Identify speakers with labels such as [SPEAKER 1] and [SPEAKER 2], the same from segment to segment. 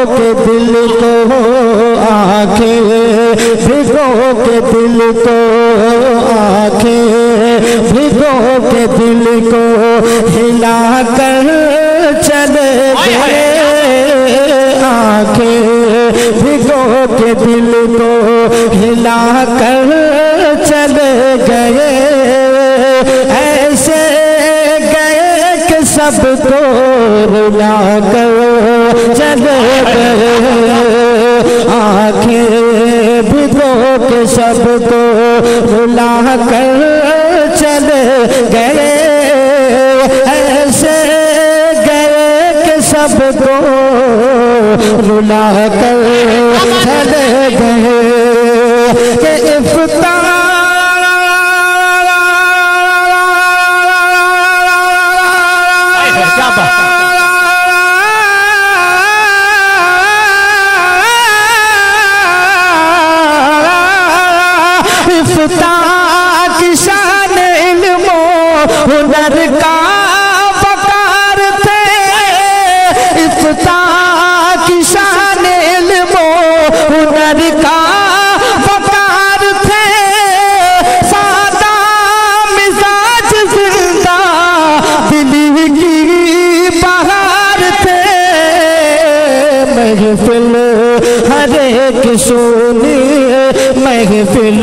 [SPEAKER 1] के दिल को आंखें, भिगो के दिल को आंखें, भिगो के दिल को हिला कर चले गए। आंखें भिगो के दिल को हिला कर चले गए। ऐसे गए कि सबको रुला कर चले गए। आंखें भिगो के सबको रुला कर चले गए। ऐसे गए कि सबको रुला कर चले गए। कि इफ्तार की शान इल्मो हुनर का वकार थे। इफ्ताह की शान इल्मो हुनर का वकार थे। सादा मिजाज जिंदा दिली की बहार थे। महफिल हर एक सुनिए, महफिल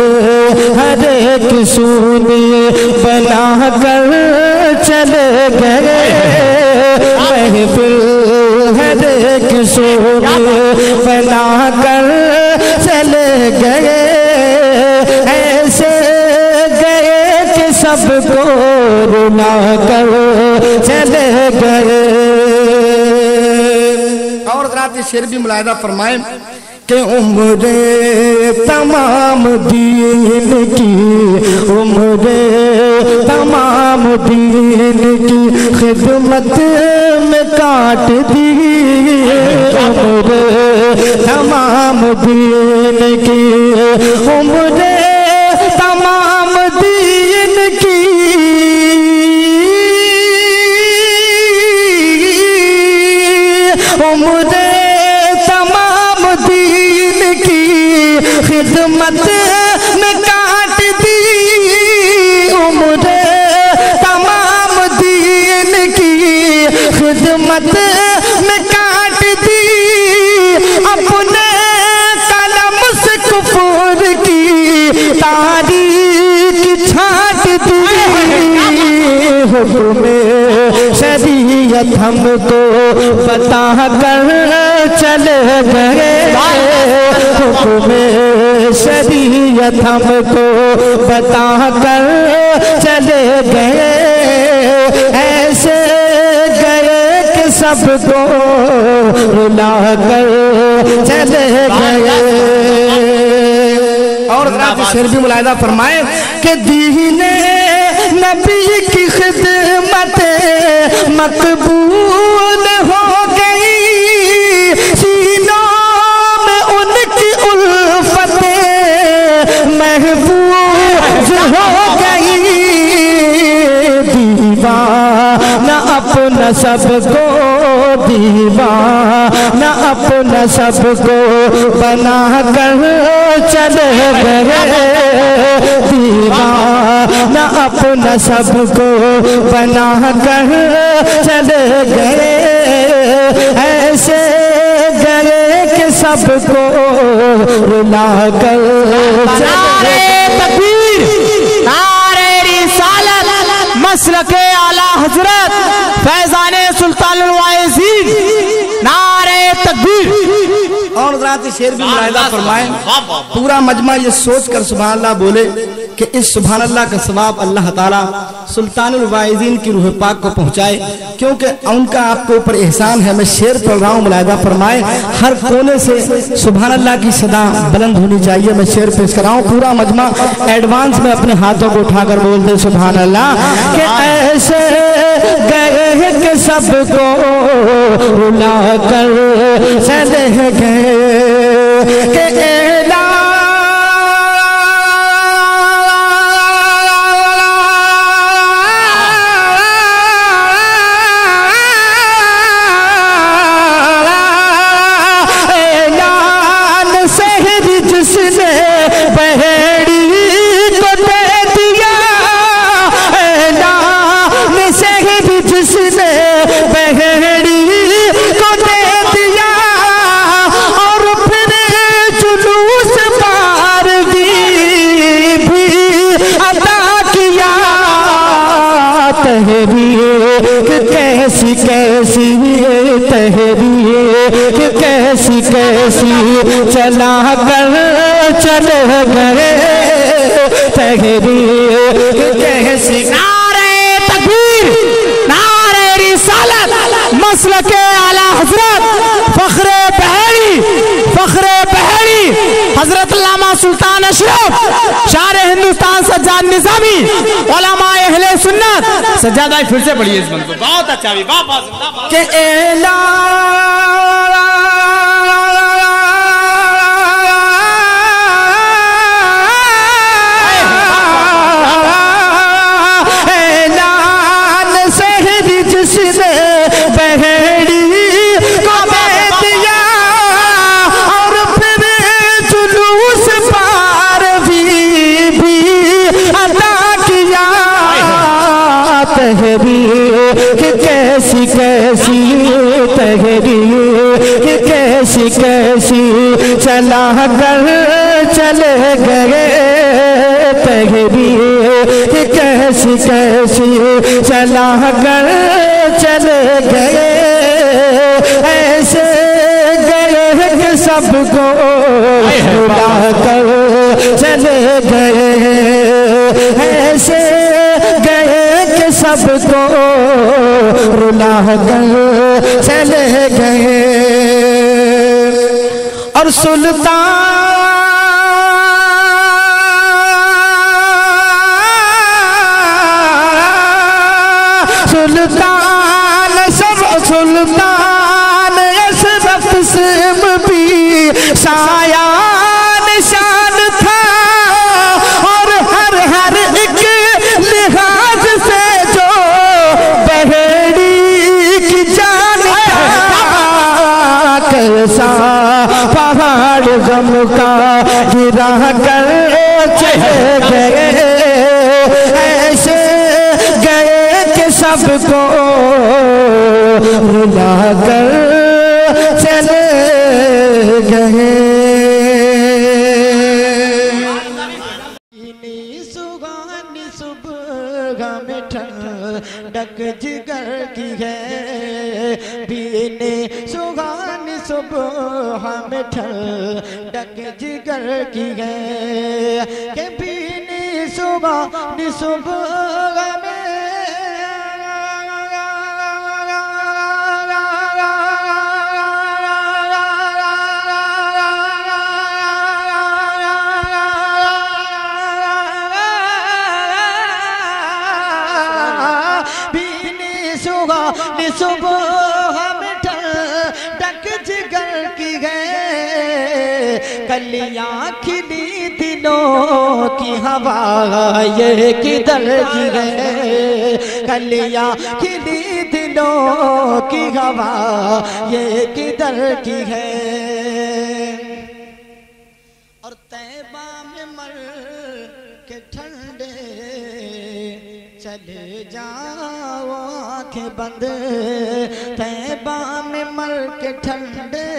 [SPEAKER 1] हर एक सुनिए बना कर चले गए। महफिल हर एक सुनिए बना कर चले गए। ऐसे गए कि सबको रुला कर चले गए।
[SPEAKER 2] और रात शेर भी मुलाहिदा फरमाए
[SPEAKER 1] कि उम्रे तमाम दीन की, उम्रे तमाम दीन की खिदमत में काट दी। उम्रे तमाम दीन की, उम्रे तमाम दीन की, उम्रे खिदमत में काट दी। उम्र तमाम दीन की खिदमत में काट दी। अपने कलम से कुफर की तारीख छाट दी। हुक्म शरीयत हमको बता कर चले गए। हुक्म शरीयत हमको बता कर चले गए। ऐसे गए कि सबको रुला कर चले गए।
[SPEAKER 2] और शेर भी मुलाहिदा फरमाए
[SPEAKER 1] कि दीने नबी की खिदमत मकबूल हो गई। सीनों में उनकी उल्फतें महफूज हो गई। दीवाना अपना सबको, दीवाना अपना सबको बना कर चले गए। दीवाना अपना सबको बना कर चले गए। ऐसे गए कि सबको रुला कर चले।
[SPEAKER 3] तकबीर, नारे रिसालत, मसलके आला हजरत फैजाने सुल्तानुल वाइज़ीन, नारे तकबीर।
[SPEAKER 2] और रात शेर भी मुलाहिदा फरमाए। पूरा मजमा ये सोच कर सुभान अल्लाह बोले कि इस सुभान अल्लाह का सवाब अल्लाह ताला सुल्तानुल वाइज़ीन की रूह पाक को पहुंचाए, क्योंकि उनका आपके ऊपर एहसान है। मैं शेर पढ़ रहा हूँ, मुलाहिदा फरमाए। हर कोने से सुभान अल्लाह की सदा बुलंद होनी चाहिए। मैं शेर पेश कर रहा हूँ, पूरा मजमा एडवांस में अपने हाथों को उठाकर बोलते सुभान अल्लाह। कि ऐसे गए कि सबको रुला कर चले गए। कि
[SPEAKER 1] कैसी कैसी चला कर चले गए तहरीर कैसी।
[SPEAKER 3] नारे तकबीर, नारे रिसालत, मसलके आला हजरत फखरे बहरी हजरत अल्लामा सुल्तान अशरफ शार हिंदुस्तान सज्जाद निजामी उलमा अहले सुन्नत। सज्जादा फिर से पढ़िए इस बंद को, बहुत अच्छा भी, वाह वाह
[SPEAKER 1] के ऐलान सहरी जिसने बहरी को दे दिया और फिर जुलूस पार भी अदा किया तहरीर कैसी कैसी तहरीर कैसी कैसी चला कर चले गए तहरीर कैसी कैसी चला कर चले गए ऐसे गए कि सबको भुला कर चले गए ऐसे गए कि सबको रुला कर चले गए। और सुल्तान अशरफ सिम भी साया निशान था और हर एक लिहाज से जो बहेड़ी की जान कैसा पहाड़ गम का गिरा कर चले गए ऐसे गए कि सबको रुला कर चले गए। सुगानी सुबह में ठंडक जिगर की है पीने सुगानी सुबह में ठंडक जिगर की है के पीने सुगानी सुबह में सुबह में ठंडक जिगर की है कलियां खिली दिलों की हवा ये किधर की है कलियां खिली दिलों की हवा ये किधर की है। और तैबा में मर के ठंडे चले जाओ आंखें बंद तैबा में मर के ठंडे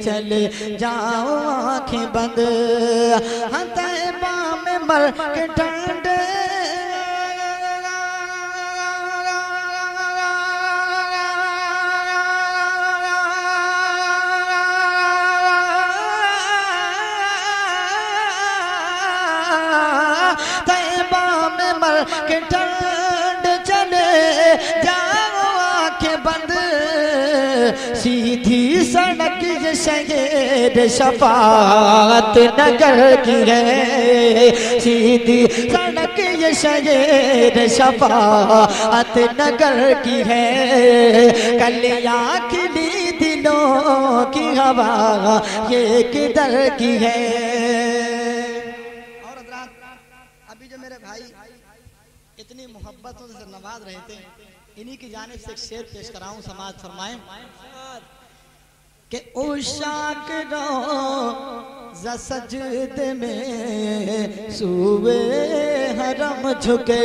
[SPEAKER 1] चले जाओ आंखें बंद हाँ तैबा में मर के ठंडे के ठंड चले जाओ आंखें बंद सीधी सड़क ये शहर शफाअत नगर की है सीधी सड़क ये शहर शफाअत नगर की है कलियां खिली दिलों की हवा ये किधर की है। इतनी मोहब्बतों से नवाज रहे थे इन्हीं की जानिब से एक शेर पेश कराऊं समाज फरमाएं कि उशाक रोज़ा सजदे में सूबे हरम झुके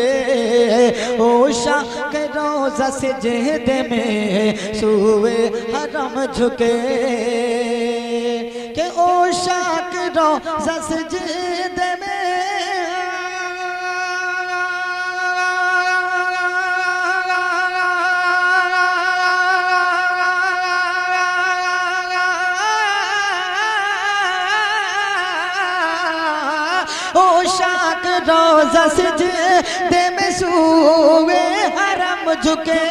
[SPEAKER 1] उशाक रोज़ा सजदे में सूबे हरम झुके कि उशाक रोज़ा सजदे में ओ शाक रोज़ा सिजदे में सूए हरम झुके।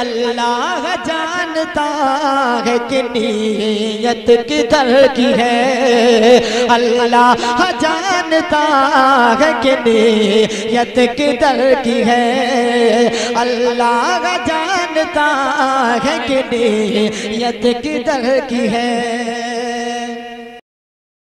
[SPEAKER 1] अल्लाह जानता है कि नीयत किधर की है, अल्लाह जानता है कि नीयत किधर की है, अल्लाह जानता है कि नीयत किधर की है।